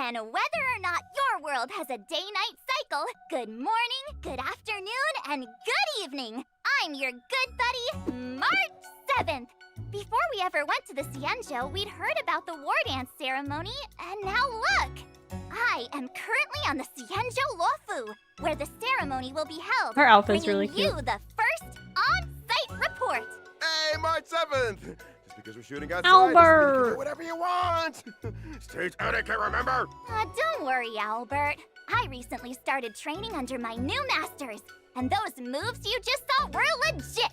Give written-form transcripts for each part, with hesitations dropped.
And whether or not your world has a day-night cycle, good morning, good afternoon, and good evening. I'm your good buddy, March 7th. Before we ever went to the Xianzhou, we'd heard about the war dance ceremony, and now look! I am currently on the Xianzhou Luofu, where the ceremony will be held. Her outfit's really cute. You the first on-site report. Hey, March 7th! Just because we're shooting outside, Albert! you can do whatever you want! Stage etiquette, remember? Don't worry, Albert. I recently started training under my new masters, and those moves you just saw were legit.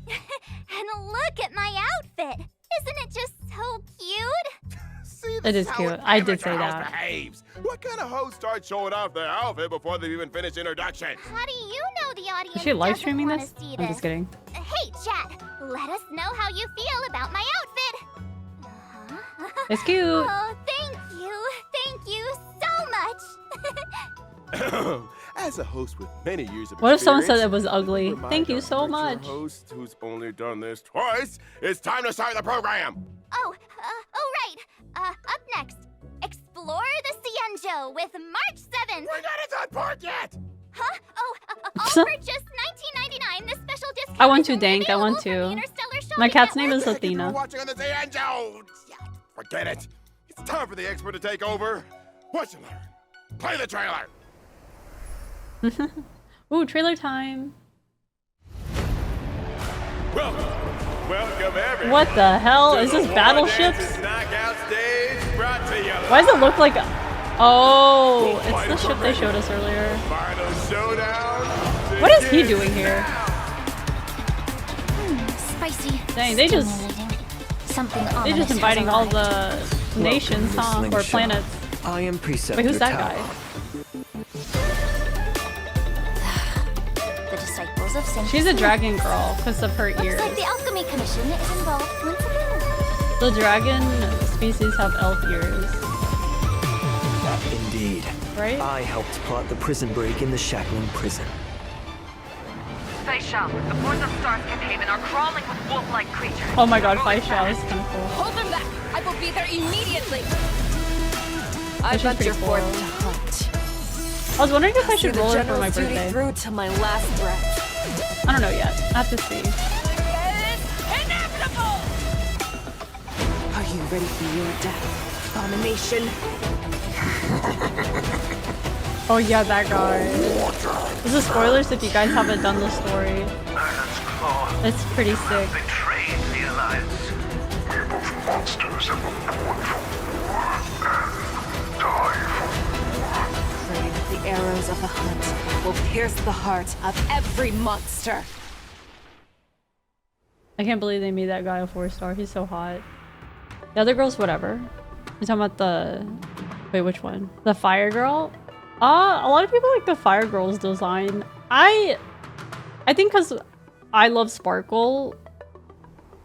And look at my outfit. Isn't it just so cute? See, It is cute. I did say that. Behaves. What kind of host starts showing off their outfit before they've even finished introduction? How do you know the audience Is she live doesn't streaming wanna this? see I'm just kidding. Hey, chat. Let us know how you feel about my outfit. It's cute. Oh, thank you. Thank you so much. As a host with many years of What if someone said it experience, was ugly? remind Thank you our so virtual much. Host who's only done this twice, it's time to start the program. Oh, right. Up next, explore the Xianzhou with March 7th. We're not on board yet. Huh? Oh, all for just $19.99. This special discount. I want is to, Dank. I want available from the to. Interstellar My Shopping cat's name Network. is Heck, if you were Athena. watching on the Angel. Forget it. It's time for the expert to take over. What you learn? Play the trailer. Ooh, trailer time. Welcome everyone. What the hell? Is this battleships? Why does it look like... Oh, it's the ship they showed us earlier. Final showdown. What is he doing here? Spicy. Dang, they just Something they just inviting all the nations, huh? Or planets. I am Preceptor Wait, who's that Tao. guy? The disciples of Saint. She's a dragon girl because of her ears. Looks like the Alchemy Commission is involved once again. The dragon species have elf ears, Indeed. right? I helped plot the prison break in the Shackling prison. Feixiao, the boards of Starscape Haven are crawling with wolf-like creatures. Oh my god, Feixiao is kind of cool. Hold them back! I will be there immediately! I She's pretty venture cool. forth to hunt. I was wondering if I See should the roll it for my general's duty birthday. through to my last breath. I don't know yet. I have to see. It's inevitable! Are you ready for your death, abomination? Oh yeah, that guy. This is spoilers if you guys haven't done the story. It's pretty sick. Betrayed the Alliance. We're both monsters and were born for war and die for Pray that the arrows of the hunt will pierce the heart of every monster. I can't believe they made that guy a 4-star. He's so hot. The other girl's whatever. You're talking about the... Wait, which one? The fire girl? A lot of people like the fire girl's design. I think because I love Sparkle,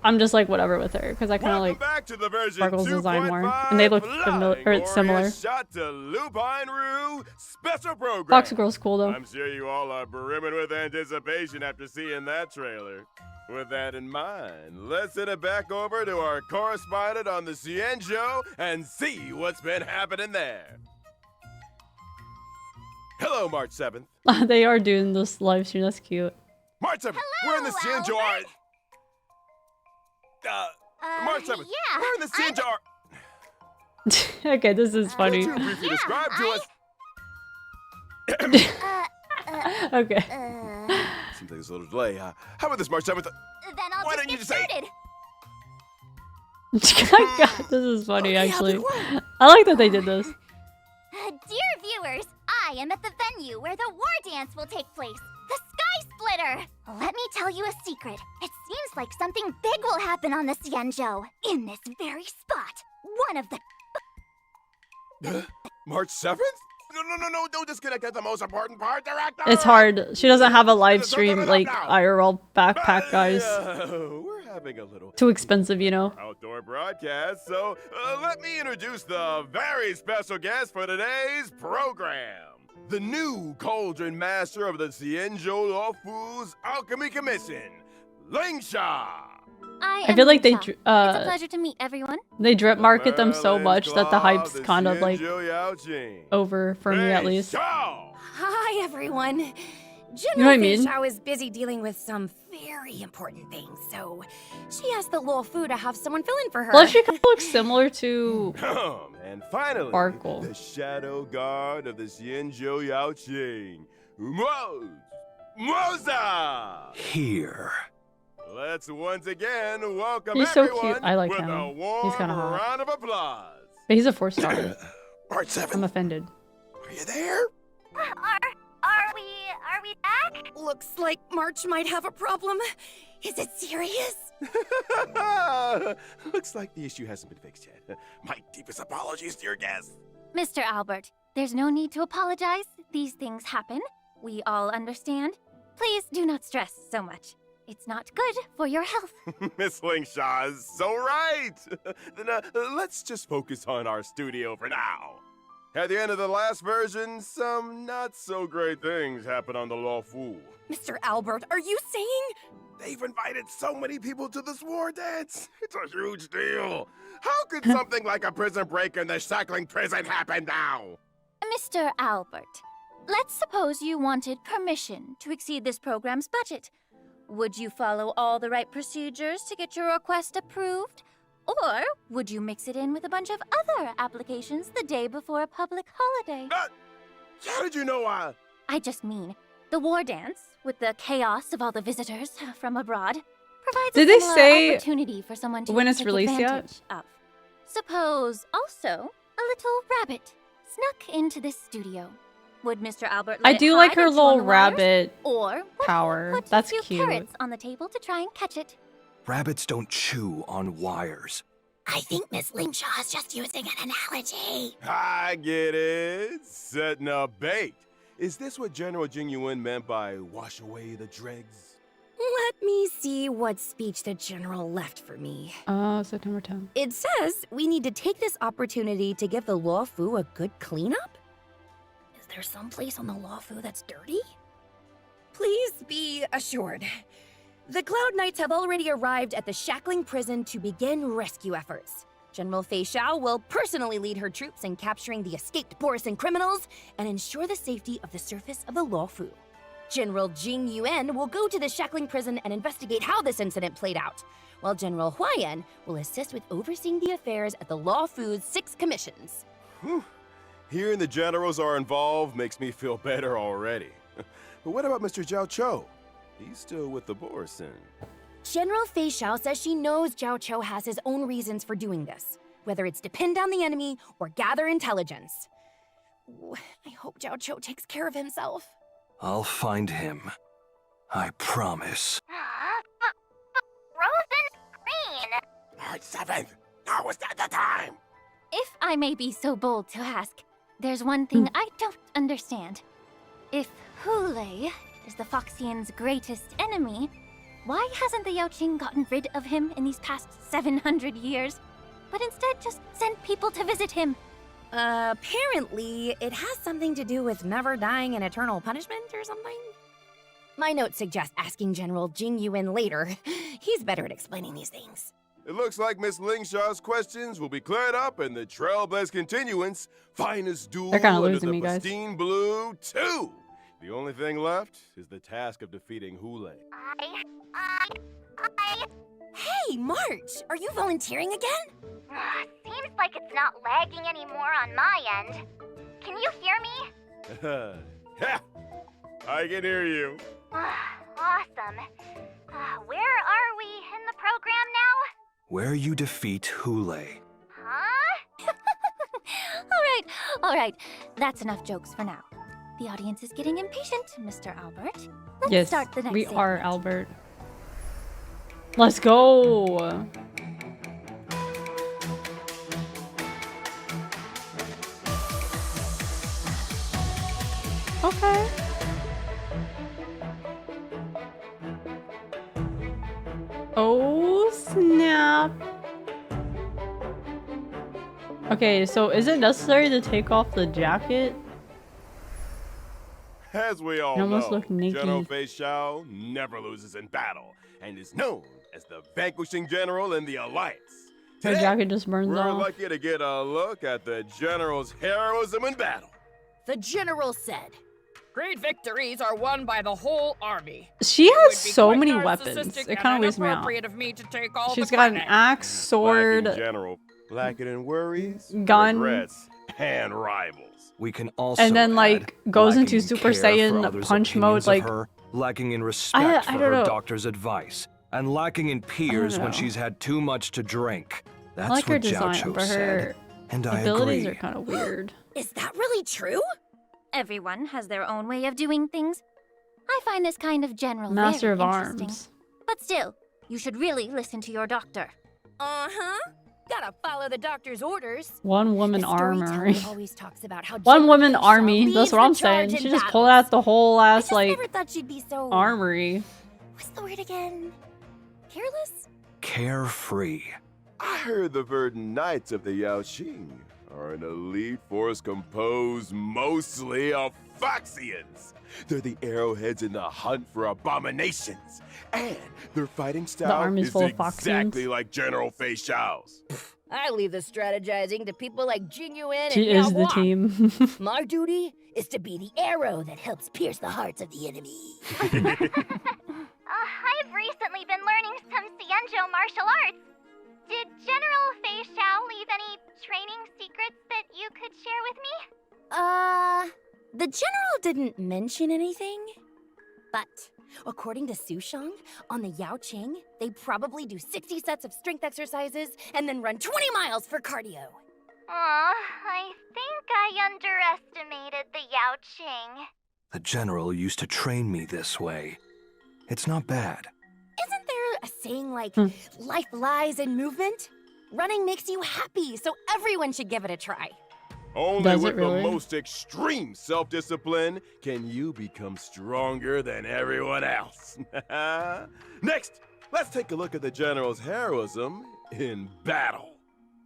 I'm just like whatever with her because I kind of like back to the version Sparkle's design more, 2.5 and they look familiar or Aureus similar. Shot to Lupine Rue special program. Fox Girl's cool though. I'm sure you all are brimming with anticipation after seeing that trailer. With that in mind, let's send it back over to our correspondent on the Xianzhou and see what's been happening there. Hello, March 7th. They are doing this live stream. That's cute. March 7th, we're in the Xianzhou. Albert. March 7th, yeah, we're in the Xianzhou. Okay, this is funny. Could you briefly describe to us? Okay. Seems like there's a little delay. How about this, March 7th? Then I'll Why just don't you get just say- started. God, this is funny actually. I like that they did this. Dear viewers, I am at the venue where the war dance will take place. The Sky Splitter! Let me tell you a secret. It seems like something big will happen on the Xianzhou. In this very spot. One of the... March 7th? No, don't disconnect. That's the most important part, director! It's hard. She doesn't have a live stream like IRL backpack, guys. We're having a little Too expensive, you know. outdoor broadcast, so let me introduce the very special guest for today's program. The new Cauldron Master of the Xianzhou Luofu's Alchemy Commission, Lingsha! I feel like they Lingsha. It's a pleasure to meet everyone. they drip market them so Merlin's much that the Claw, hype's the kind of like Xianzhou over for me at least. Feixiao! Hi, everyone. You know General what I mean? Feixiao is busy dealing with some very important things, so she asked the Luo Fu to have someone fill in for her. Plus, she kind of looks similar to And finally, Sparkle. the shadow guard of the Xianzhou Yaoqing, Moze! Here. Let's once again welcome He's so everyone cute. I like with him. a warm He's kinda hot. round of applause. But he's a 4-star. Part 7, I'm offended. are you there? Are we back? Looks like March might have a problem. Is it serious? Looks like the issue hasn't been fixed yet. My deepest apologies to your guests. Mr. Albert, there's no need to apologize. These things happen. We all understand. Please do not stress so much. It's not good for your health. Miss Lingsha is so right. Then let's just focus on our studio for now. At the end of the last version, some not so great things happened on the Luo Fu. Mr. Albert, are you saying? They've invited so many people to this war dance. It's a huge deal. How could something like a prison break in the shackling prison happen now? Mr. Albert, let's suppose you wanted permission to exceed this program's budget. Would you follow all the right procedures to get your request approved? Or would you mix it in with a bunch of other applications the day before a public holiday? How did you know I just mean, the war dance, with the chaos of all the visitors from abroad, provides Did a they similar say opportunity for someone to when it's take released yet? advantage of. Suppose also a little rabbit snuck into this studio. Would Mr. Albert let I it do like hide her and chew on little the wires? rabbit Or would power. he put That's a few cute. carrots on the table to try and catch it? Rabbits don't chew on wires. I think Miss Lingsha is just using an analogy. I get it. Setting a bait. Is this what General Jing Yuan meant by wash away the dregs? Let me see what speech the general left for me. Oh, September 10th. It says we need to take this opportunity to give the Luo Fu a good cleanup? Is there some place on the Luo Fu that's dirty? Please be assured. The Cloud Knights have already arrived at the shackling prison to begin rescue efforts. General Feixiao will personally lead her troops in capturing the escaped Borisan criminals and ensure the safety of the surface of the Luo Fu. General Jing Yuan will go to the shackling prison and investigate how this incident played out, while General Huayan will assist with overseeing the affairs at the Luo Fu's 6 commissions. Whew. Hearing the generals are involved makes me feel better already. But what about Mr. Zhao Cho? He's still with the Borisan. General Feixiao says she knows Zhao Cho has his own reasons for doing this, whether it's to pin down the enemy or gather intelligence. Ooh, I hope Zhao Cho takes care of himself. I'll find him. I promise. Frozen green! March 7th! Now is not the time! If I may be so bold to ask, there's one thing I don't understand. If Hule is the Foxian's greatest enemy, why hasn't the Yaoqing gotten rid of him in these past 700 years, but instead just sent people to visit him? Apparently, it has something to do with never dying in eternal punishment or something. My notes suggest asking General Jing Yuan later. He's better at explaining these things. It looks like Miss Lingsha's questions will be cleared up in the Trailblaze Continuance Finest Duel They're kinda under losing the me, guys. Pristine Blue 2. The only thing left is the task of defeating Hule. Hey, March! Are you volunteering again? Seems like it's not lagging anymore on my end. Can you hear me? Yeah, I can hear you. Awesome. Where are we in the program now? Where you defeat Hule. Huh? All right. That's enough jokes for now. The audience is getting impatient, Mr. Albert. Let's Yes, start the next we segment. are Albert. Let's go. Okay. Oh, snap. Okay, so is it necessary to take off the jacket? As we all You almost know, look naked. General Feixiao never loses in battle and is known as the vanquishing general in the Alliance. Her Today, jacket just burns we're off. lucky to get a look at the general's heroism in battle. The general said, Great victories are won by the whole army. She It would has be so quite many weapons. narcissistic It kind of and weirds me out. inappropriate of me to take all She's the got an credit. axe, sword, Lacking general, lacking in worries, gun. regrets, and rivals. We can also and then like add goes lacking into in Super care for Saiyan others' punch opinions mode. of Like her, lacking in respect I for don't her know. doctor's advice, and lacking in peers when know. she's had too much to drink. That's I like her what design, Gaucho but her said, and I abilities agree. are kind of weird. "Is that really true?" Everyone has their own way of doing things. I find this kind of general Master of very interesting. Arms. But still, you should really listen to your doctor. Uh-huh. Gotta follow the doctor's orders. One woman The armory. storyteller always talks about how One General woman Feixiao army. That's leads what I'm the saying. charge She in just pulled battles. out the whole I ass just like never thought she'd be so armory. What's the word again? Careless? Carefree. I heard the Verdant Knights of the Yaoqing are an elite force composed mostly of Foxians. They're the arrowheads in the hunt for abominations, and their fighting style army's is full of exactly Foxians. like General Feixiao's. I leave the strategizing to people like Jinyuan She and is the Yao Hua. team. My duty is to be the arrow that helps pierce the hearts of the enemy. I've recently been learning some Xianzhou martial arts. Did General Feixiao leave any training secrets that you could share with me? The general didn't mention anything, but according to Sushang, on the Yaoqing, they probably do 60 sets of strength exercises and then run 20 miles for cardio. I think I underestimated the Yaoqing. The general used to train me this way. It's not bad. Isn't there a saying like, life lies in movement? Running makes you happy, so everyone should give it a try. Only Does it with really? the most extreme self-discipline can you become stronger than everyone else. Next, let's take a look at the general's heroism in battle.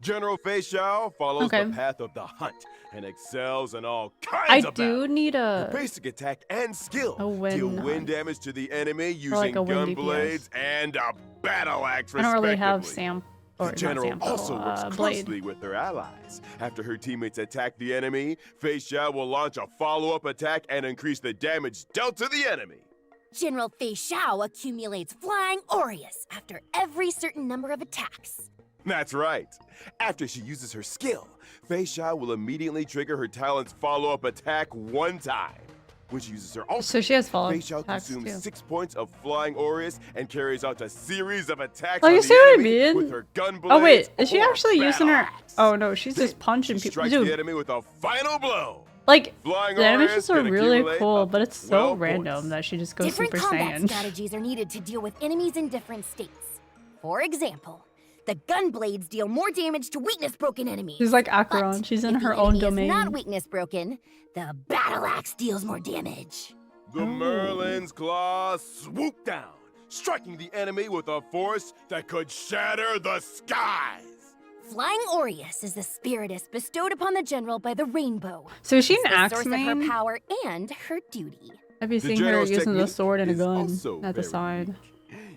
General Feixiao follows Okay. the path of the hunt and excels in all kinds I of do battles. need Her a. basic attack and skill A wind deal wind hunt. damage to the enemy using like a gun wind DPS. blades and a battle axe, I don't really have respectively. Sam The or not general sample. also works Blade. closely with their allies. After her teammates attack the enemy, Feixiao will launch a follow-up attack and increase the damage dealt to the enemy. General Feixiao accumulates flying Aureus after every certain number of attacks. That's right. After she uses her skill, Feixiao will immediately trigger her talent's follow-up attack one time. When she uses her ultimate, So she has follow-up Feixiao attacks consumes too. 6 points of flying Aureus and carries out a series of attacks Oh, on you the see what I enemy mean? with her gun blades. Oh wait, is she or actually using her? battle axe. Oh no, she's just Then punching she people. strikes the Dude, enemy with a final blow. like Flying the Aureus animations are can really accumulate cool, up but to it's so 12 random points. that she just goes Different Super combat Saiyan. strategies are needed to deal with enemies in different states. For example, the gun blades deal more damage to weakness-broken enemies. She's like Acheron. But She's in if her the own enemy domain. is not weakness-broken, the battle axe deals more damage. The Merlin's claw swooped down, striking the enemy with a force that could shatter the skies. Flying Aureus is the spiritus bestowed upon the general by the rainbow. So is she It's an the axe source of her main? power and her duty. I'd be The seeing her general's using the technique sword and a is gun also at the very side. unique.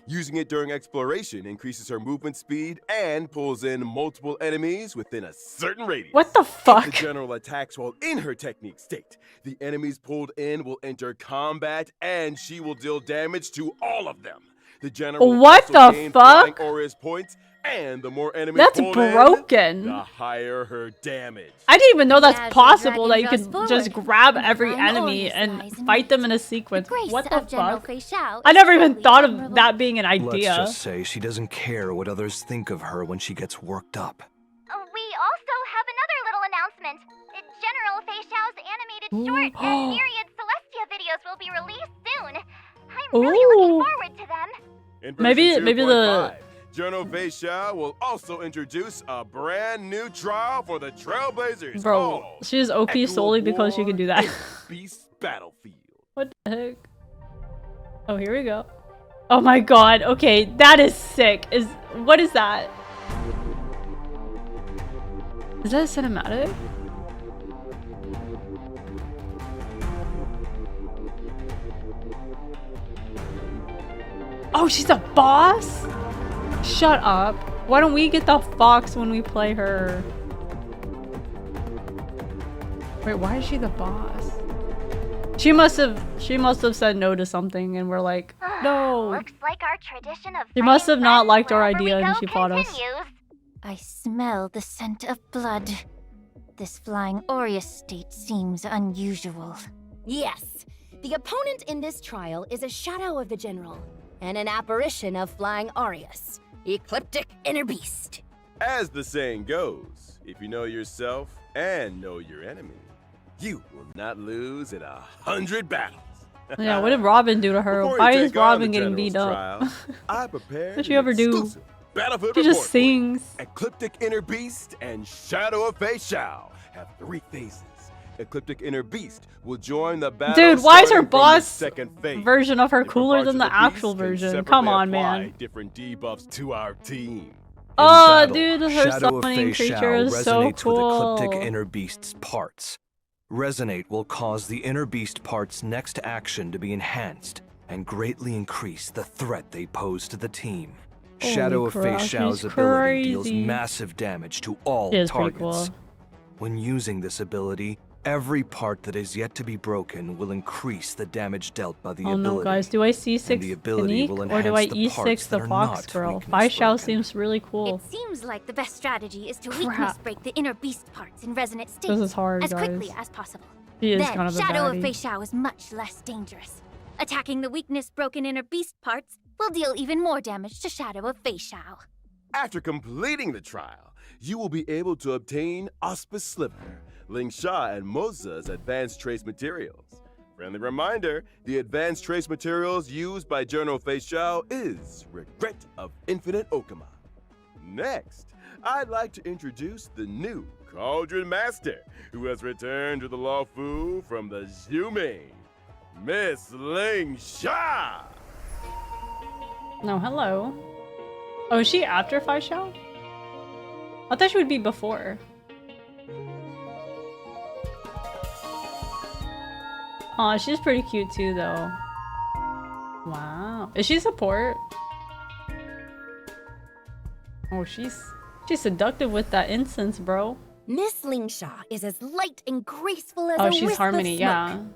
Using it during exploration increases her movement speed and pulls in multiple enemies within a certain radius. What the The fuck? general attacks while in her technique state. The enemies pulled in will enter combat and she will deal damage to all of them. The general will What also the gain fuck? flying Aureus points, and the more enemies That's pulled broken. in, the higher her damage. I didn't even know that's As the possible that dragon you could draws just forward, grab every flying enemy Aureus and lies in fight wait. them in a The sequence. grace What the of General fuck? Feixiao I is never even truly thought of admirable. that being an Let's idea. just say she doesn't care what others think of her when she gets worked up. We also have another little announcement. General Feixiao's animated short and myriad Celestia videos will be released soon. I'm really looking Ooh. forward to them. In Maybe- version maybe the- 2.5, General Feixiao will also introduce a brand new trial for the Trailblazers. Bro, called she is OP solely because she can do that. Beast Battlefield. What the heck? Oh, here we go. Oh my god. Okay, that is sick. What is that? Is that a cinematic? Oh, she's a boss? Shut up. Why don't we get the fox when we play her? Wait, why is she the boss? She must have said no to something and we're like, no. Looks like our tradition of She must have not fighting liked our wherever idea we and go she fought us. continues. I smell the scent of blood. This flying Aureus state seems unusual. Yes, the opponent in this trial is a shadow of the general and an apparition of flying Aureus, ecliptic inner beast. As the saying goes, if you know yourself and know your enemy, you will not lose in 100 battles. Yeah, what did Robin do to her? Before Why you is take on Robin the getting beat General's up? trial, I prepared What'd she an ever do? exclusive Battlefield She just report for you. sings. Ecliptic Inner Beast and Shadow of Feixiao have 3 phases. Ecliptic Inner Beast will join the battle. Dude, why is her starting from the boss second phase. version of her Different cooler parts than of the actual beast can version? separately Come on, apply man. different debuffs to our team. Oh, battle, dude, her Shadow of summoning Feixiao creature is so resonates cool. with Ecliptic Inner Beast's parts. Resonate will cause the Inner Beast part's next action to be enhanced and greatly increase the threat they pose to the team. Holy Shadow of crap, Feixiao's she's ability deals crazy. massive damage to all She is pretty targets. cool. When using this ability, every part that is yet to be broken will increase the damage dealt by the Oh ability. no, guys, do I C6 and the ability Panique will or do I enhance the parts E6 that the are Fox not Girl? weakness Feixiao broken. seems really cool. It seems like the best strategy is to Crap. weakness break the inner beast parts in resonant state This is hard, as quickly guys. as possible. She is Then kind of a Shadow of baddie. Feixiao is much less dangerous. Attacking the weakness broken inner beast parts will deal even more damage to Shadow of Feixiao. After completing the trial, you will be able to obtain Auspice Sliver, Lingsha, and Moze's advanced trace materials. Friendly reminder, the advanced trace materials used by General Feixiao is Regret of Infinite Okama. Next, I'd like to introduce the new Cauldron Master, who has returned to the Law Fu from the Zhume, Miss Lingsha! No, hello. Oh, is she after Feixiao? I thought she would be before. Aw, she's pretty cute too, though. Wow. Is she support? Oh, she's seductive with that incense, bro. Miss Lingsha is as light and graceful as Oh, a she's wisp Harmony, of yeah. smoke.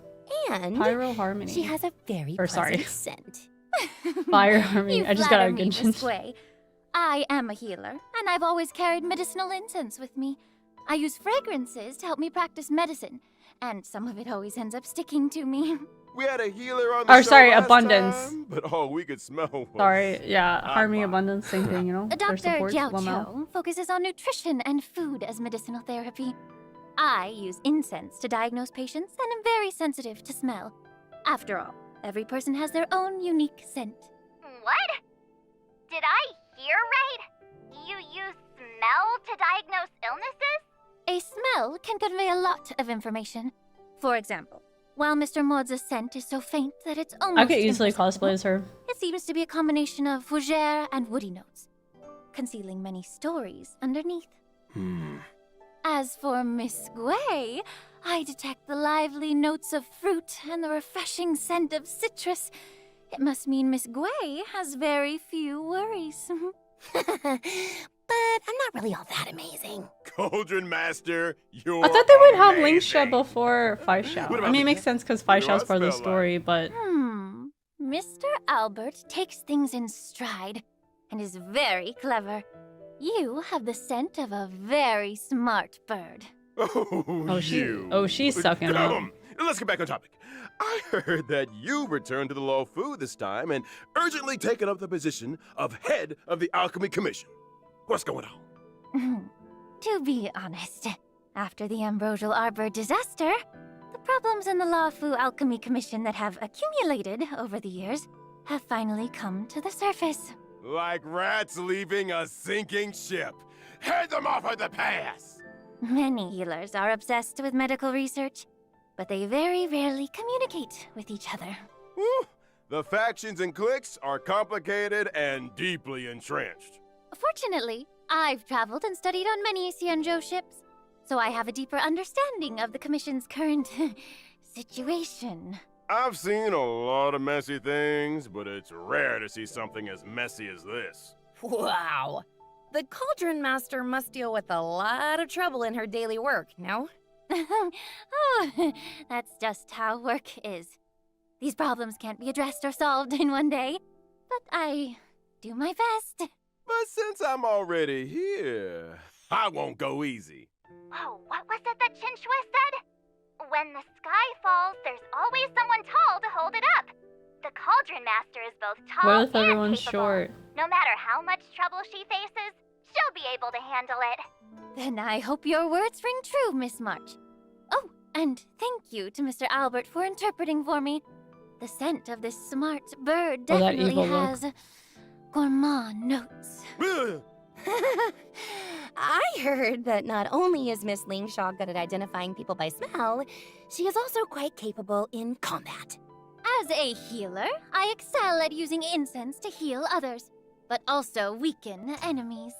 And Pyro Harmony. she has a very Or, pleasant sorry. scent. Fire Harmony. You I just got flatter a me, good Miss Gui. I am a healer, and I've always carried medicinal incense with me. I use fragrances to help me practice medicine, and some of it always ends up sticking to me. We had a healer on the Or, show sorry, last Abundance. time, but all we could smell was... Sorry, yeah, Harmony, Agua. Abundance, same thing, you know? Their Dr. support, Giao Lamau. Cho focuses on nutrition and food as medicinal therapy. I use incense to diagnose patients and am very sensitive to smell. After all, every person has their own unique scent. What? Did I hear right? You use smell to diagnose illnesses? A smell can convey a lot of information. For example, while Mr. Moze's scent is so faint that it's almost I could easily imperceptible, cosplay as her. it seems to be a combination of fougere and woody notes, concealing many stories underneath. As for Miss Gui, I detect the lively notes of fruit and the refreshing scent of citrus. It must mean Miss Gui has very few worries. But I'm not really all that amazing. Cauldron Master, you're I thought they would have amazing. Lingsha before Feixiao. What I about mean, it the- makes sense because what do I Feixiao's part of the smell like? story, but Mr. Albert takes things in stride and is very clever. You have the scent of a very smart bird. Oh, she's sucking up. Let's get back on topic. I heard that you returned to the Law Fu this time and urgently taken up the position of head of the Alchemy Commission. What's going on? To be honest, after the Ambrosial Arbor disaster, the problems in the Law Fu Alchemy Commission that have accumulated over the years have finally come to the surface. Like rats leaving a sinking ship. Head them off at the pass! Many healers are obsessed with medical research, but they very rarely communicate with each other. Whew. The factions and cliques are complicated and deeply entrenched. Fortunately, I've traveled and studied on many Xianzhou ships, so I have a deeper understanding of the Commission's current situation. I've seen a lot of messy things, but it's rare to see something as messy as this. Wow. The Cauldron Master must deal with a lot of trouble in her daily work, no? Oh, that's just how work is. These problems can't be addressed or solved in one day, but I do my best. But since I'm already here, I won't go easy. Oh, what was it that Chinchua said? When the sky falls, there's always someone tall to hold it up. The Cauldron Master is both tall What if and everyone's capable. short? No matter how much trouble she faces, she'll be able to handle it. Then I hope your words ring true, Miss March. Oh, and thank you to Mr. Albert for interpreting for me. The scent of this smart bird Oh, that definitely evil look. has gourmand notes. I heard that not only is Miss Lingsha good at identifying people by smell, she is also quite capable in combat. As a healer, I excel at using incense to heal others, but also weaken enemies.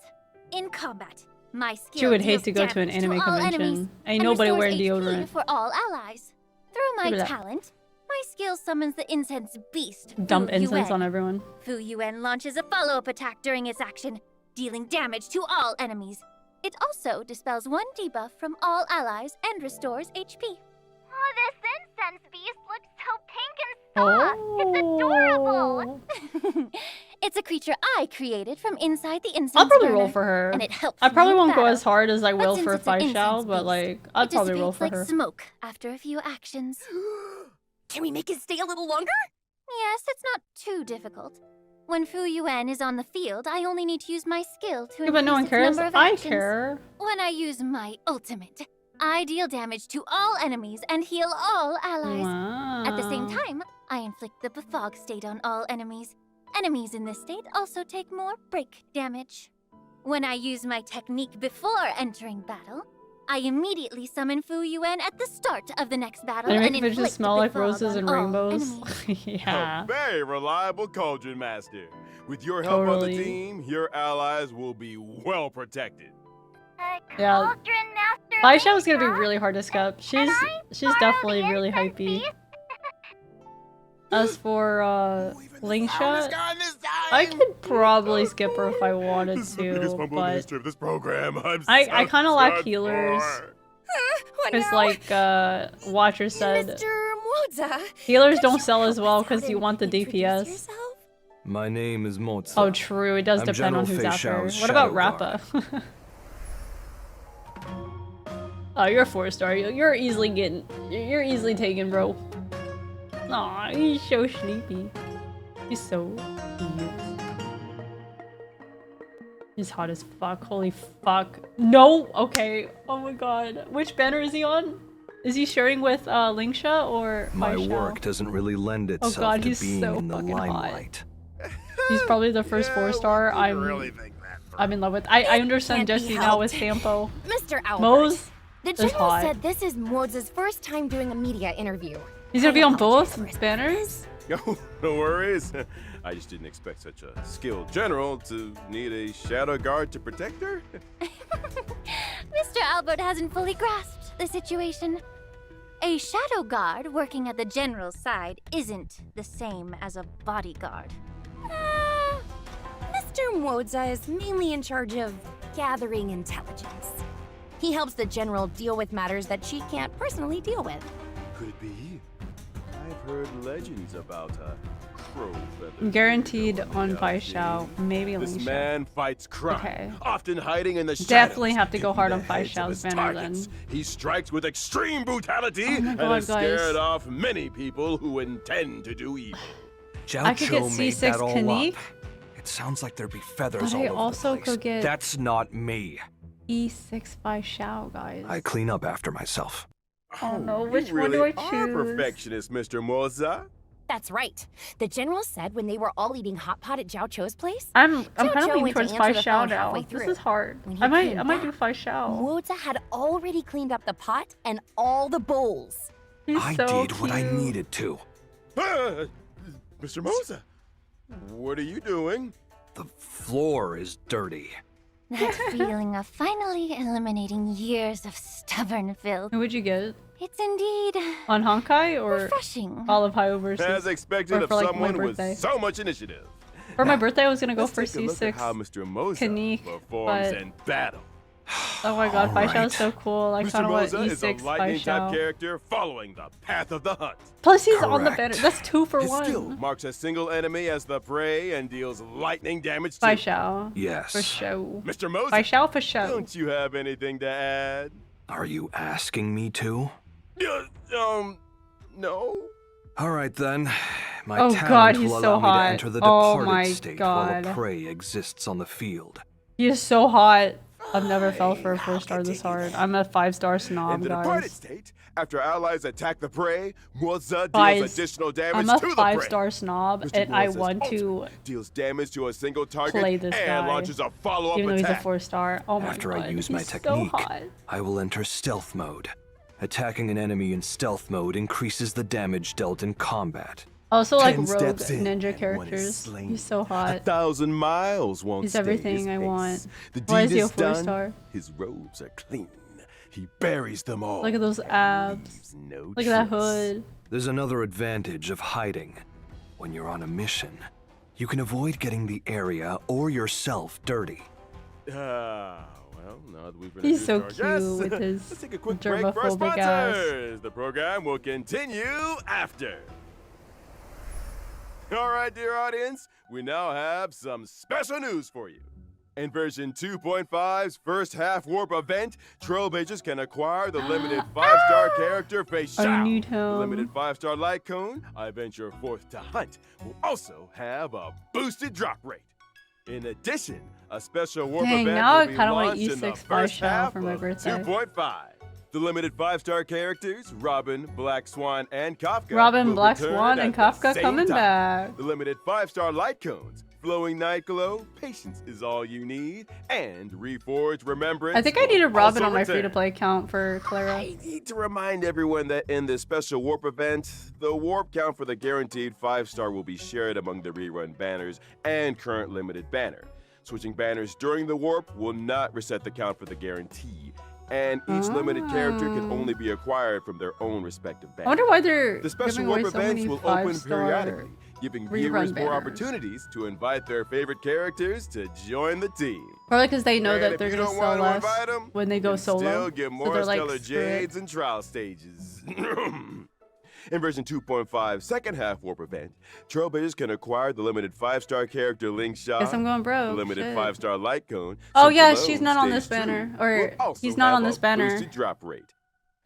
In combat, my skill She would hate deals to go to an damage anime all convention. enemies Ain't and nobody restores wearing HP deodorant. for all allies. Through my Look at that. talent, my skill summons the incense beast. Dump Fu incense Yuen. on everyone. Fu Yuen launches a follow-up attack during its action, dealing damage to all enemies. It also dispels one debuff from all allies and restores HP. Oh, this incense beast looks so pink and soft. It's adorable. It's a creature I created from inside the incense I'll probably burner, roll for her. and it helps I probably me in won't go battle. as hard as I But will since for it's an Feixiao, incense but beast, like I'd it probably roll dissipates for like her. smoke after a few actions. Can we make it stay a little longer? Yes, it's not too difficult. When Fu Yuen is on the field, I only need to use my skill to Yeah, but no one increase its cares. number of I actions. care. When I use my ultimate, I deal damage to all enemies and heal all allies. Wow. At the same time, I inflict the befog state on all enemies. Enemies in this state also take more break damage. When I use my technique before entering battle, I immediately summon Fu Yuen at the start of the next battle And and make it inflict just smell like befog roses on and all rainbows. enemies. Yeah. A very reliable Cauldron Master. With your help on the Totally. team, your allies will be well protected. Yeah. Cauldron Master Feixiao's gonna be Lingsha? really hard to skip. She's part of definitely the really incense hypey. beast? As for Lingsha, I time. could probably skip her if I wanted This is the biggest to, fumble in the but history of this program. I kind of lack done healers. for. What Because now? like Watcher said, Mr. Moza, healers could don't you sell help as well us out because you and want the introduce DPS. yourself? My name is Moze. Oh, true. It does I'm depend on General who's after. Feixiao's What about shadow Rappa? Oh, you're a 4-star. You're easily getting. You're easily taken, bro. Aw, he's so sleepy. He's so cute. He's hot as fuck. Holy fuck. No. Okay. Oh my god. Which banner is he on? Is he sharing with Lingsha or My Feixiao? work doesn't really lend itself God, to he's being so in the fucking hot. limelight. He's probably the first 4-star. I'm in love with. I understand Can't be Jesse now with helped. Sampo. Mr. Albert, Moze the is general hot. said this is Moze's first time doing a media interview. He's gonna I be on apologize both for his banners? No, no worries. I just didn't expect such a skilled general to need a shadow guard to protect her. Mr. Albert hasn't fully grasped the situation. A shadow guard working at the general's side isn't the same as a bodyguard. Mr. Moza is mainly in charge of gathering intelligence. He helps the general deal with matters that she can't personally deal with. Could it be? I've heard legends about a crow feather. Guaranteed around on the Feixiao, outfield. maybe This Lingsha. man fights crime, Okay. often hiding in the shadows. Definitely have to go hard in on the heads of Feixiao's his banner targets. then. He strikes with extreme brutality Oh my and God, has guys. scared off many people who intend to do evil. I could get Jiao made C6 that all Kanique. up. It sounds like there'd be feathers But all I over also the place. could get- That's not me. E6 Feixiao, guys. I clean up after myself. Oh no, you which one really do I are choose? perfectionist, Mr. Moza. That's right. The general said when they were all eating hot pot at Jiao Cho's place, I'm Jiao kind of Cho leaning went to towards answer the Feixiao phone now. halfway This through. is hard. When he I might came do back, Feixiao. Moza had already cleaned up the pot and all the bowls. He's I so did what I cute. needed to. Ah, Mr. Moza, what are you doing? The floor is dirty. That feeling of finally eliminating years of stubborn filth. Who would you get? It's indeed On Honkai or refreshing. Olive Hyo versus? As expected or of for, like, my someone with birthday. so much initiative. For my Now, birthday, I was gonna go let's for take a look at C6. how Mr. Moze Kanik, performs but- in battle. Oh my god, Feixiao Alright. is so cool. I Mr. kind of want Moze is a E6 lightning-type Feixiao. character following the path of the hunt. Plus, he's on the Correct. banner. That's 2 for His 1. skill marks a single enemy as the prey and deals lightning damage to Feixiao. Yes. For show. Mr. Moze. Feixiao for show. Don't you have anything to add? Are you asking me to? No. All right then. My Oh talent god, he's will so allow me hot. to enter the Oh departed my state while god. a prey exists on the field. He is so hot. I've never fell for a 4-star this hard. I'm a 5-star snob, In the departed guys. state, after allies attack the prey, Moze deals Guys, additional damage I'm a to the prey. 5-star snob, Mr. and I Moze's want to ultimate deals damage to a single target play this and guy. launches a follow-up Even though he's a attack. 4-star. Oh my After god, I use he's my so technique, hot. I will enter stealth mode. Attacking an enemy in stealth mode increases the damage dealt in combat. Also, like 10 rogue steps in, ninja and one is characters. slain. He's so hot. 1,000 miles won't He's stay everything his I pace. want. The Why is deed he a is done. 4-star? His robes are clean. He buries them all. Look at those abs. Leaves no Look at that trace. hood. There's another advantage of hiding. When you're on a mission, you can avoid getting the area or yourself dirty. Well, now that we've He's so introduced our guests, cute with his let's take a quick break for our germophobic ass. sponsors. The program will continue after. All right, dear audience, we now have some special news for you. In version 2.5's first half warp event, Trailblazers can acquire the limited 5-star character Feixiao. I need The him. limited 5-star light cone, I venture forth to hunt, will also have a boosted drop rate. In addition, a special warp Dang, event now will I be kinda want launched in the E6 first Feixiao half for my of birthday. 2.5. The limited 5-star characters, Robin, Black Swan, and Kafka. Robin, will Black return Swan, at and the Kafka same coming time. back. The limited 5-star light cones, Flowing Night Glow, Patience is all you need, and Reforged Remembrance. I think I need a will Robin also on my return. free-to-play account for Clara. I need to remind everyone that in this special warp event, the warp count for the guaranteed 5-star will be shared among the rerun banners and current limited banner. Switching banners during the warp will not reset the count for the guarantee, and each limited character can only be acquired from their own respective I banner. wonder why they're The special giving away warp so events many will open 5-star periodically, giving rerun viewers more banners. opportunities to invite their favorite characters to join the team. Probably because they know And that if they're you gonna don't sell want to less invite 'em, when they you go can solo. Still get So more they're like, stellar screw it. jades and trial stages. In version 2.5 second half warp event, Trailblazers can acquire the limited 5-star character Lingsha. Guess I'm going The broke. limited Shit. 5-star light cone. Oh, since yeah, alone she's not on stage this banner. 2 Or will also he's not have on this a banner. boosted drop rate.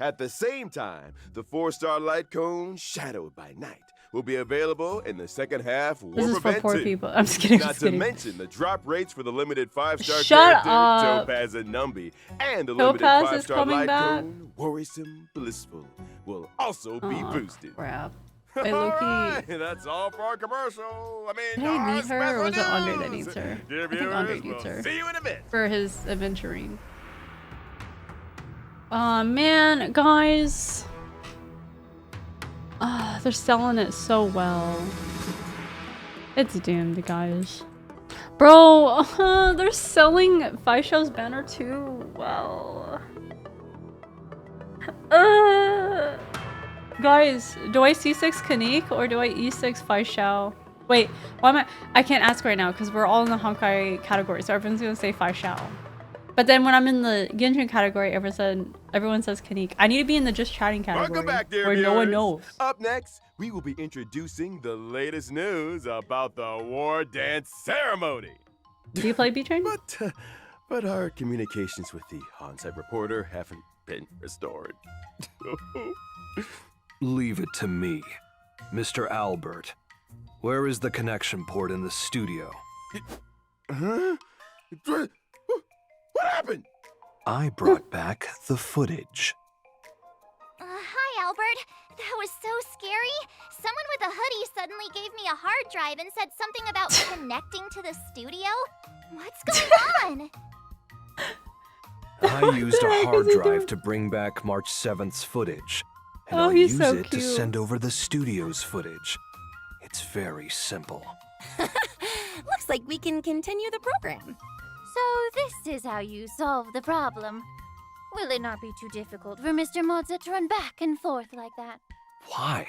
At the same time, the 4-star light cone, Shadowed by Night, will be available in the second half warp This is for event poor too. people. I'm just kidding. I'm Not just to kidding. mention the drop rates for the limited 5-star Shut character up. Topaz and Numby, and the limited Topaz is 5-star coming light back? cone, Worrisome Blissful, will also be Aw, boosted. crap. Wait, All Loki. right, that's all for our commercial. Did I our need her, or was it special Andre that news. needs her? Dear I think Andre viewers, needs we'll her. see you in a bit. For his adventuring. Aw, man, guys. They're selling it so well. It's doomed, guys. Bro, they're selling Feixiao's banner too well. Guys, do I C6 Kanik or do I E6 Feixiao? Wait, why am I can't ask right now because we're all in the Honkai category, so everyone's gonna say Feixiao. But then when I'm in the Genshin category, everyone says Kanik. I need to be in the just chatting category Welcome back, dear where viewers. no one knows. Up next, we will be introducing the latest news about the War Dance ceremony. Do you play B-Train? But our communications with the on-site reporter haven't been restored. Leave it to me. Mr. Albert, where is the connection port in the studio? Huh? What happened? I brought back the footage. Hi, Albert. That was so scary. Someone with a hoodie suddenly gave me a hard drive and said something about connecting to the studio. What's going on? I used the a heck hard is he drive doing? to bring back March 7th's footage. And Oh, I'll he's use so it to cute. send over the studio's footage. It's very simple. Looks like we can continue the program. So this is how you solve the problem. Will it not be too difficult for Mr. Moze to run back and forth like that? Why?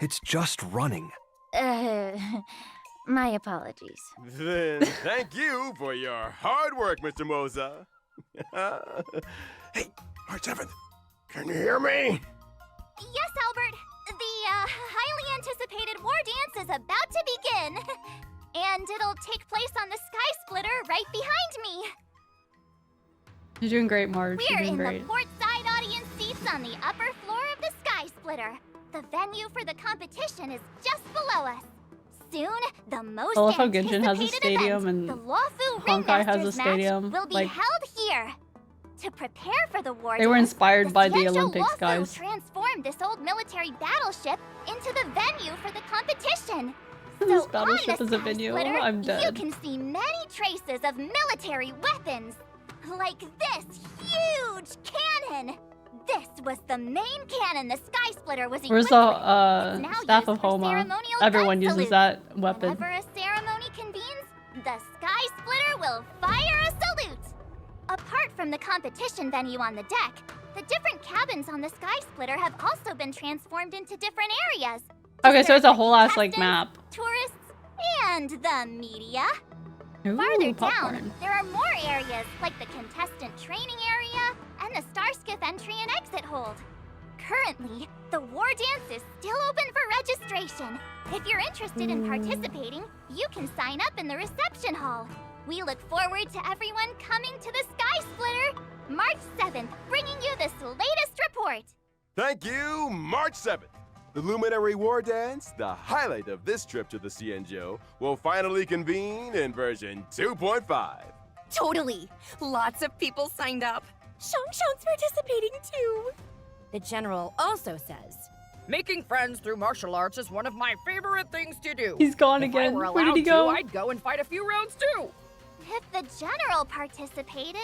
It's just running. My apologies. Then thank you for your hard work, Mr. Moze. Hey, March 7th, can you hear me? Yes, Albert. The highly anticipated war dance is about to begin. And it'll take place on the Sky Splitter right behind me. You're doing great, Marge. We're You're doing in great. the port side audience seats on the upper floor of the Sky Splitter. The venue for the competition is just below us. Soon, the most I love how anticipated Genshin has a stadium event, and the Lawfu Honkai has a Ringmasters stadium. match, will be Like, held here. To prepare for the war they were dance, inspired by the Feixiao Olympics, Lawfu guys. transformed this old military battleship into the venue for the competition. This So battleship on is the a venue. Splitter, I'm You dead. can see many traces of military weapons, like this huge cannon. This was the main cannon the Sky Splitter was Where's equipped the with. It's now staff used of for Homa? ceremonial Everyone gun uses salutes. that weapon. Whenever a ceremony convenes, the Sky Splitter will fire a salute. Apart from the competition venue on the deck, the different cabins on the Sky Splitter have also been transformed into different areas. to Okay, so serve it's a the whole ass like contestants, map. Tourists, and the media. Ooh, Farther popcorn. down, there are more areas like the contestant training area and the Starskiff entry and exit hold. Currently, the war dance is still open for registration. If you're interested in participating, you can sign up in the reception hall. We look forward to everyone coming to the Sky Splitter, March 7th, bringing you this latest report. Thank you, March 7th. The Luminary War Dance, the highlight of this trip to the Cienjo, will finally convene in version 2.5. Totally. Lots of people signed up. Shangshang's participating too. The general also says, Making friends through martial arts is one of my favorite things to do. He's gone If I again. were Where did he allowed go? to, I'd go and fight a few rounds too. If the general participated,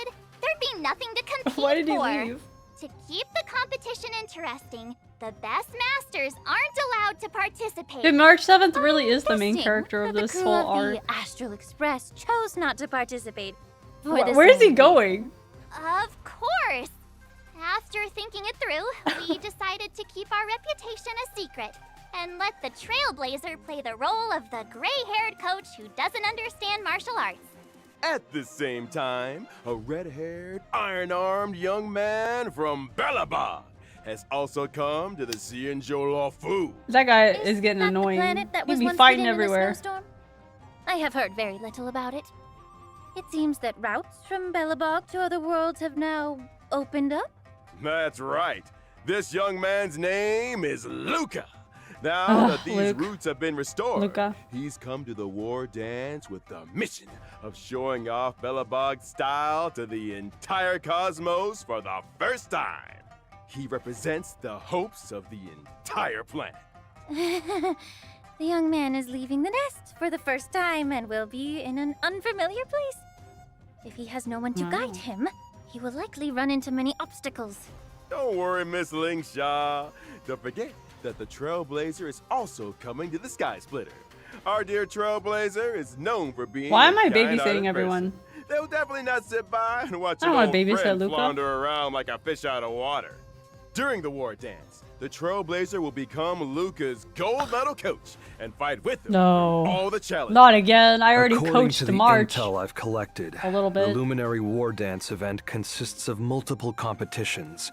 there'd be nothing to compete Why did he for. leave? To keep the competition interesting, the best masters aren't allowed to participate. Dude, March 7th really is the main Interesting character of that this the crew whole of arc. the Astral Express chose not to participate. for the Where is he same going? Of course. After thinking it through, we decided to keep our reputation a secret and let the Trailblazer play the role of the gray-haired coach who doesn't understand martial arts. At the same time, a red-haired, iron-armed young man from Belabog has also come to the Cienjo Lawfu. That guy Is is getting that annoying. The planet that was He'd be once fighting hidden in a everywhere. snowstorm? I have heard very little about it. It seems that routes from Belabog to other worlds have now opened up. That's right. This young man's name is Luca. Now that these Luke. routes have been restored, Luca. he's come to the war dance with the mission of showing off Belabog's style to the entire cosmos for the first time. He represents the hopes of the entire planet. The young man is leaving the nest for the first time and will be in an unfamiliar place. If he has no one to guide him, he will likely run into many obstacles. Don't worry, Miss Lingsha. Don't forget that the Trailblazer is also coming to the Sky Splitter. Our dear Trailblazer is known for being Why am a I kind-hearted babysitting everyone? person. They'll definitely not sit by and watch I your don't old wanna babysit friend Luca. flounder around like a fish out of water. During the war dance, the Trailblazer will become Luca's gold medal coach and fight with him No. in all the challenges. Not again. I already According coached to the March. intel I've collected, A little bit. the Luminary War Dance event consists of multiple competitions.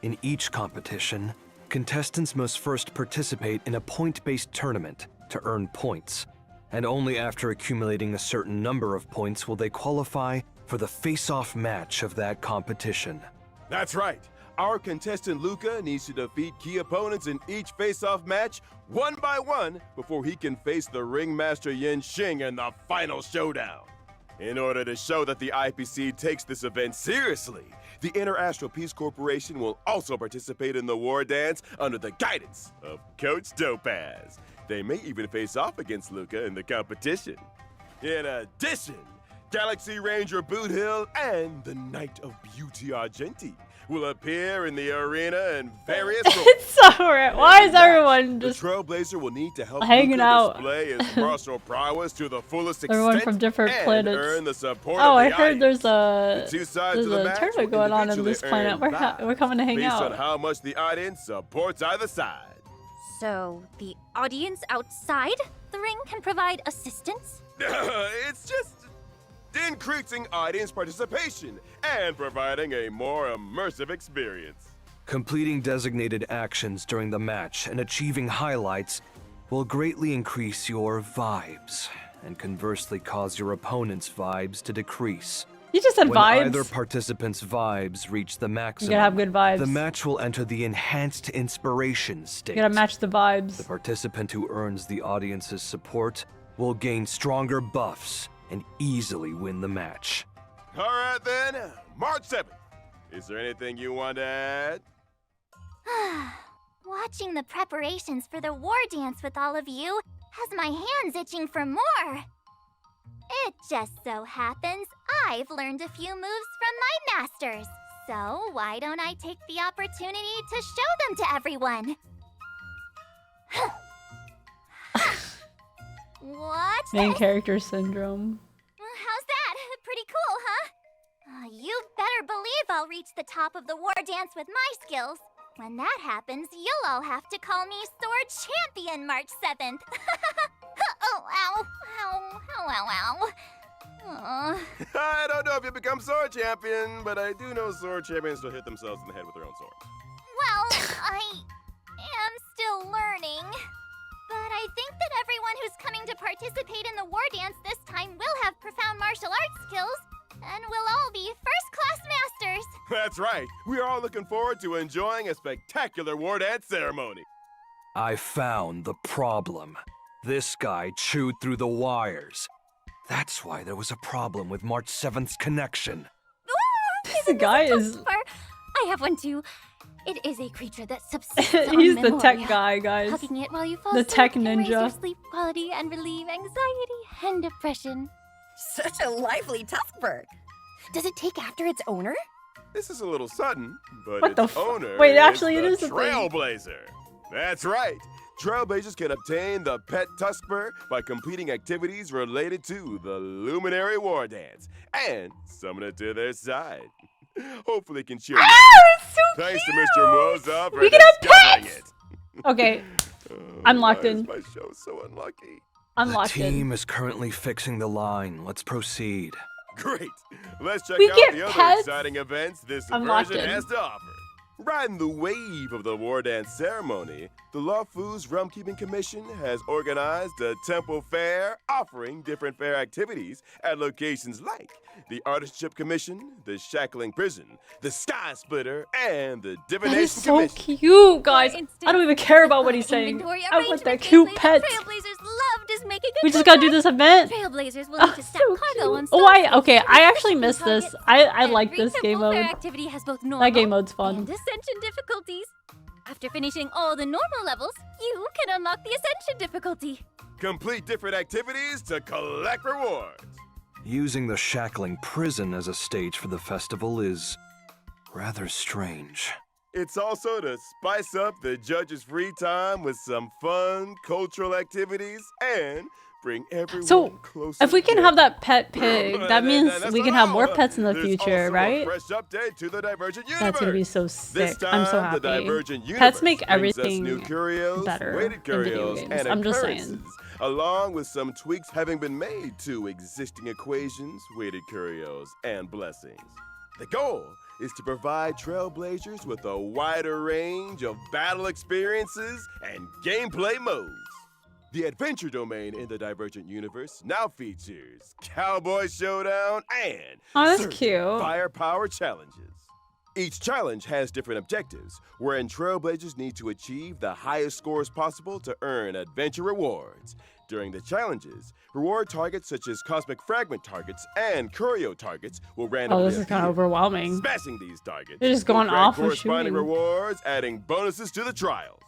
In each competition, contestants must first participate in a point-based tournament to earn points, and only after accumulating a certain number of points will they qualify for the face-off match of that competition. That's right. Our contestant Luca needs to defeat key opponents in each face-off match one by one before he can face the ringmaster Yin Xing in the final showdown. In order to show that the IPC takes this event seriously, the Inter-Astral Peace Corporation will also participate in the war dance under the guidance of Coach Topaz. They may even face off against Luca in the competition. In addition, Galaxy Ranger Boot Hill and the Knight of Beauty Argenti will appear in the arena in various roles. It's so rare. Why is everyone The just Trailblazer will need to help hanging Luca out? display his martial prowess to the fullest extent Everyone from different and planets. earn the support Oh, of I the heard there's audience. a The two sides of the match tournament will going on in individually this planet. earn We're vows coming to hang based out. on how much the audience supports either side. So, the audience outside the ring can provide assistance? It's just increasing audience participation and providing a more immersive experience. Completing designated actions during the match and achieving highlights will greatly increase your vibes, and conversely cause your opponent's vibes to decrease. You just said When vibes. either participant's vibes reach the maximum, gotta have good vibes. the match will enter the enhanced inspiration state. You gotta match the vibes. The participant who earns the audience's support will gain stronger buffs and easily win the match. All right then, March 7th. Is there anything you want to add? Watching the preparations for the war dance with all of you has my hands itching for more. It just so happens I've learned a few moves from my masters. So why don't I take the opportunity to show them to everyone? What's Main this? character syndrome. How's that? Pretty cool, huh? You better believe I'll reach the top of the war dance with my skills. When that happens, you'll all have to call me Sword Champion March 7th. Oh, ow. Ow, ow, ow, ow. Aw. I don't know if you become sword champion, but I do know sword champions will hit themselves in the head with their own sword. Well, I am still learning. But I think that everyone who's coming to participate in the war dance this time will have profound martial arts skills, and we'll all be first-class masters. That's right. We are all looking forward to enjoying a spectacular war dance ceremony. I found the problem. This guy chewed through the wires. That's why there was a problem with March 7th's connection. This guy is... I have one too. It is a creature that subsists on He's the memoria. tech guy, guys. Hugging it while you fall The asleep tech can raise your ninja. sleep quality and relieve anxiety and depression. Such a lively Tuskpir. Does it take after its owner? This is a little sudden, but What the its f- owner Wait, is actually, it the is a thing. Trailblazer. That's right. Trailblazers can obtain the pet Tuskpir by completing activities related to the Luminary War Dance and summon it to their side. Hopefully can cheer you up. It's so Thanks cute! to Mr. Moze for We can have discovering pets! it. Okay, I'm locked Why is in. my show so unlucky? I'm The locked team in. is currently fixing the line. Let's proceed. Great. Let's check We out get the other pets? exciting events this I'm locked version in. has to offer. Riding the wave of the war dance ceremony, the Lawfu's Realm-Keeping Commission has organized a temple fair offering different fair activities at locations like the Artistship Commission, the Shackling Prison, the Sky Splitter, and the That Divination is so Commission. cute, guys. For instance, I don't even care about what he's saying. inventory I want that arrangement cute gameplay pet. that Trailblazers loved is making a We just gotta do comeback. this event. Trailblazers will Oh, need to stack so cargo on cute. Oh, stars okay. for I actually specific missed this. targets. I like Every this game temple fair mode. activity has both normal game mode's fun. and ascension difficulties. After finishing all the normal levels, you can unlock the ascension difficulty. Complete different activities to collect rewards. Using the Shackling Prison as a stage for the festival is rather strange. It's also to spice up the judges' free time with some fun cultural activities and bring everyone So, closer if we can together. have that pet pig, that means That's we not can have all. more pets in the There's future, also right? A fresh update to the Divergent Universe. That's gonna be so This sick. time, I'm so the happy. Divergent Universe Pets make brings us everything new curios, better weighted in video curios, games. and I'm just occurrences, saying. along with some tweaks having been made to existing equations, weighted curios, and blessings. The goal is to provide Trailblazers with a wider range of battle experiences and gameplay modes. The adventure domain in the Divergent Universe now features Cowboy Showdown and Oh, that's Surge cute. Firepower Challenges. Each challenge has different objectives, wherein Trailblazers need to achieve the highest scores possible to earn adventure rewards. During the challenges, reward targets such as Cosmic Fragment targets and Curio targets will randomly Oh, this is kind of appear. overwhelming. Smashing these targets They're just will going grant off of corresponding shooting. rewards, adding bonuses to the trials.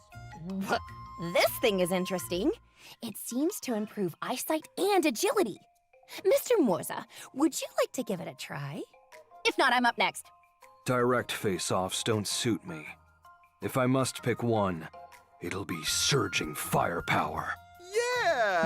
This thing is interesting. It seems to improve eyesight and agility. Mr. Moze, would you like to give it a try? If not, I'm up next. Direct face-offs don't suit me. If I must pick one, it'll be surging firepower. Yeah!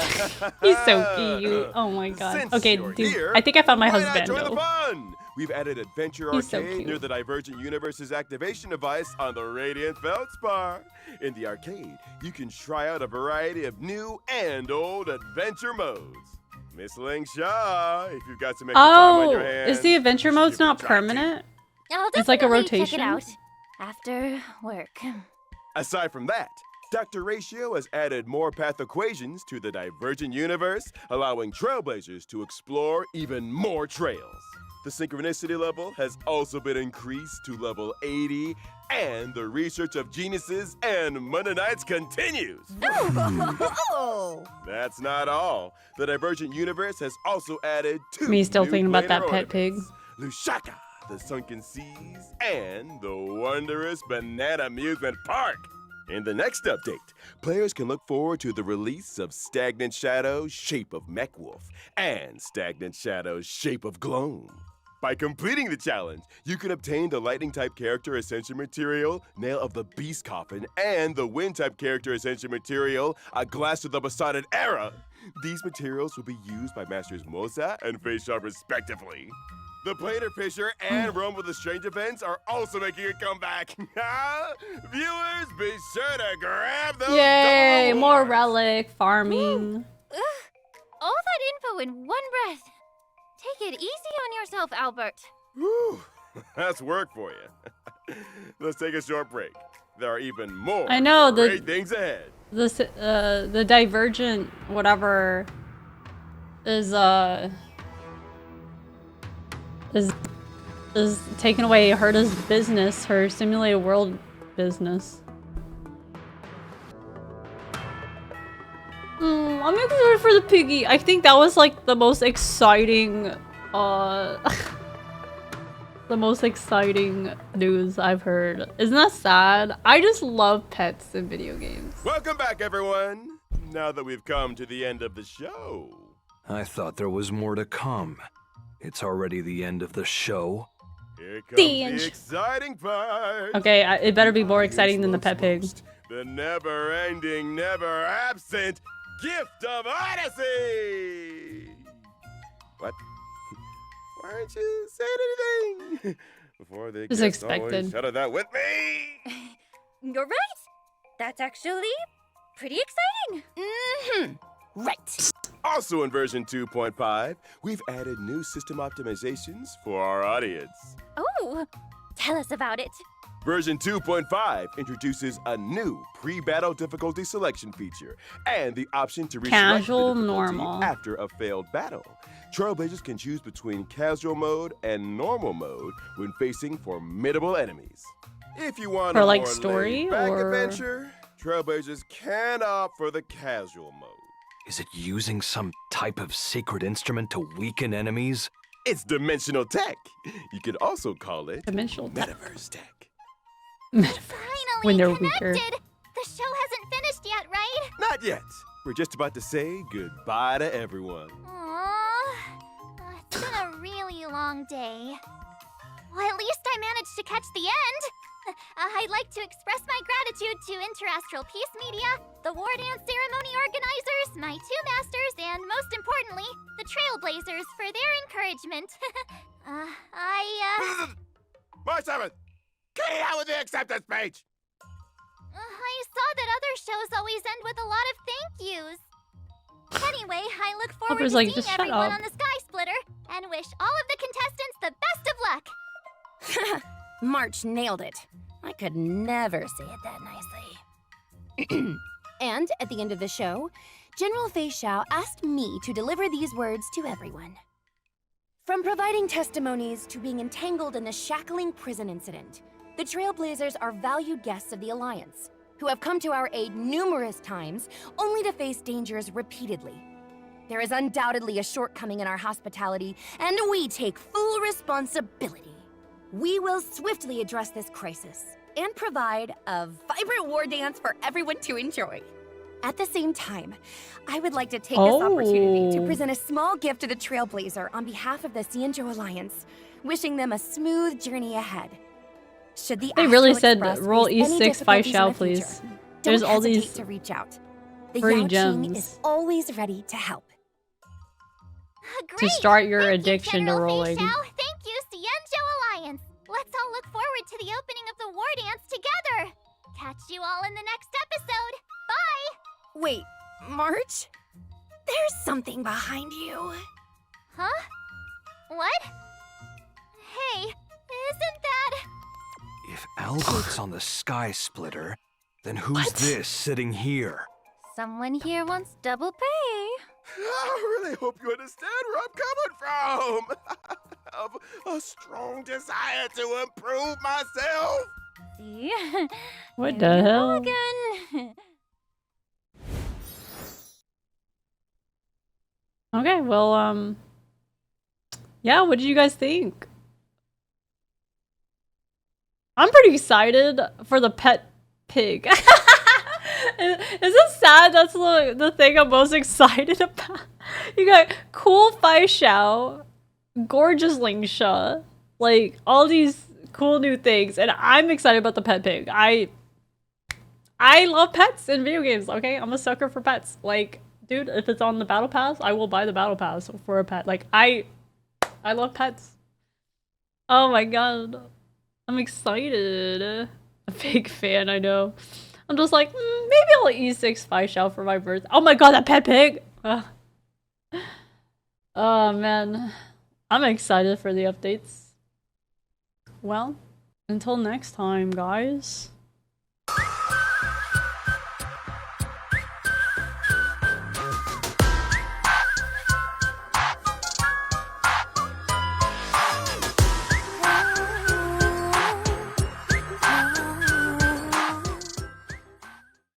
He's so cute. Oh my god. Since Okay, you're dude. here, I think I found my why not husband. join the fun? we've added Adventure He's so Arcade cute. near the Divergent Universe's activation device on the Radiant Feldspar. In the arcade, you can try out a variety of new and old adventure modes. Miss Lingsha, if you've got some extra time on your hands, is the adventure you should modes give it a not try, permanent? I'll It's like a definitely check rotation? it out after work. Aside from that, Dr. Ratio has added more path equations to the Divergent Universe, allowing Trailblazers to explore even more trails. The synchronicity level has also been increased to level 80, and the research of geniuses and Mennonites continues. Oh! That's not all. The Divergent Universe has also added 2 Me still new thinking about that planar pet pig. ornaments, Lushaka, the Sunken Seas, and the wondrous Banana Amusement Park. In the next update, players can look forward to the release of Stagnant Shadow's Shape of Mechwolf and Stagnant Shadow's Shape of Gloam. By completing the challenge, you can obtain the Lightning-type character Ascension Material, Nail of the Beast Coffin, and the Wind-type character Ascension Material, A Glass of the Besotted Era. These materials will be used by Masters Moze and Feixiao respectively. The Planar Fisher and Rome with the Strange Events are also making a comeback. Viewers, be sure to grab those Yay! double More awards. relic farming. All that info in one breath. Take it easy on yourself, Albert. Whew, that's work for you. Let's take a short break. There are even more I know, great things ahead. The Divergent whatever is taking away Herta's business, her simulated world business. I'm excited for the piggy. I think that was like the most exciting the most exciting news I've heard. Isn't that sad? I just love pets in video games. Welcome back, everyone. Now that we've come to the end of the show. I thought there was more to come. It's already the end of the show. Here comes The end. the exciting part. Okay, it better be more exciting than the pet pig. The never-ending, never-absent gift of Odyssey! What? Why aren't you saying anything? Before they Just get expected. Shut that with me! You're right. That's actually pretty exciting. Mm-hmm. Right. Also in version 2.5, we've added new system optimizations for our audience. Oh, tell us about it. Version 2.5 introduces a new pre-battle difficulty selection feature and the option to reselect Casual, the difficulty normal. after a failed battle. Trailblazers can choose between casual mode and normal mode when facing formidable enemies. If you want For, a like, more story, laid-back or- adventure, Trailblazers can opt for the casual mode. Is it using some type of sacred instrument to weaken enemies? It's dimensional tech. You could also call it Dimensional tech. metaverse tech. Finally When they're connected. weaker. The show hasn't finished yet, right? Not yet. We're just about to say goodbye to everyone. Aww. It's been a really long day. Well, at least I managed to catch the end. I'd like to express my gratitude to Interastral Peace Media, the War Dance ceremony organizers, my 2 masters, and most importantly, the Trailblazers for their encouragement. March 7th! Get out with the acceptance speech! I saw that other shows always end with a lot of thank yous. Anyway, I look forward Hopper's to like, seeing "Just shut everyone up." on the Sky Splitter and wish all of the contestants the best of luck. March nailed it. I could never say it that nicely. And at the end of the show, General Feixiao asked me to deliver these words to everyone. From providing testimonies to being entangled in the shackling prison incident, the Trailblazers are valued guests of the Alliance, who have come to our aid numerous times, only to face dangers repeatedly. There is undoubtedly a shortcoming in our hospitality, and we take full responsibility. We will swiftly address this crisis and provide a vibrant war dance for everyone to enjoy. At the same time, I would like to take this opportunity to Oh. present a small gift to the Trailblazer on behalf of the Xianzhou Alliance, wishing them a smooth journey ahead. Should the They really Astral said, Express roll face any E6 difficulties in Feixiao, the future, please. don't There's all hesitate these to reach out. The free Yao Qing gems. is always ready to help. Great. start your Thank you, addiction to General rolling. Feixiao. Thank you, Let's all look forward to the opening of the war dance together. Catch you all in the next episode. Bye! Wait, March? There's something behind you. Huh? What? Hey, isn't that... If Albert's on the Sky Splitter, then who's this sitting here? Someone here wants double pay. I really hope you understand where I'm coming from. I have a strong desire to improve myself. See? What There the we go hell? Again. Okay, well, yeah, what did you guys think? I'm pretty excited for the pet pig. Is it sad? That's the thing I'm most excited about. You got cool Feixiao, gorgeous Lingsha, like all these cool new things, and I'm excited about the pet pig. I love pets in video games. Okay, I'm a sucker for pets. Like, dude, if it's on the battle pass, I will buy the battle pass for a pet. Like, I love pets. Oh my god, I'm excited. A fake fan, I know. I'm just like, maybe I'll E6 Feixiao for my birthday. Oh my god, that pet pig! Oh man, I'm excited for the updates. Well, until next time, guys.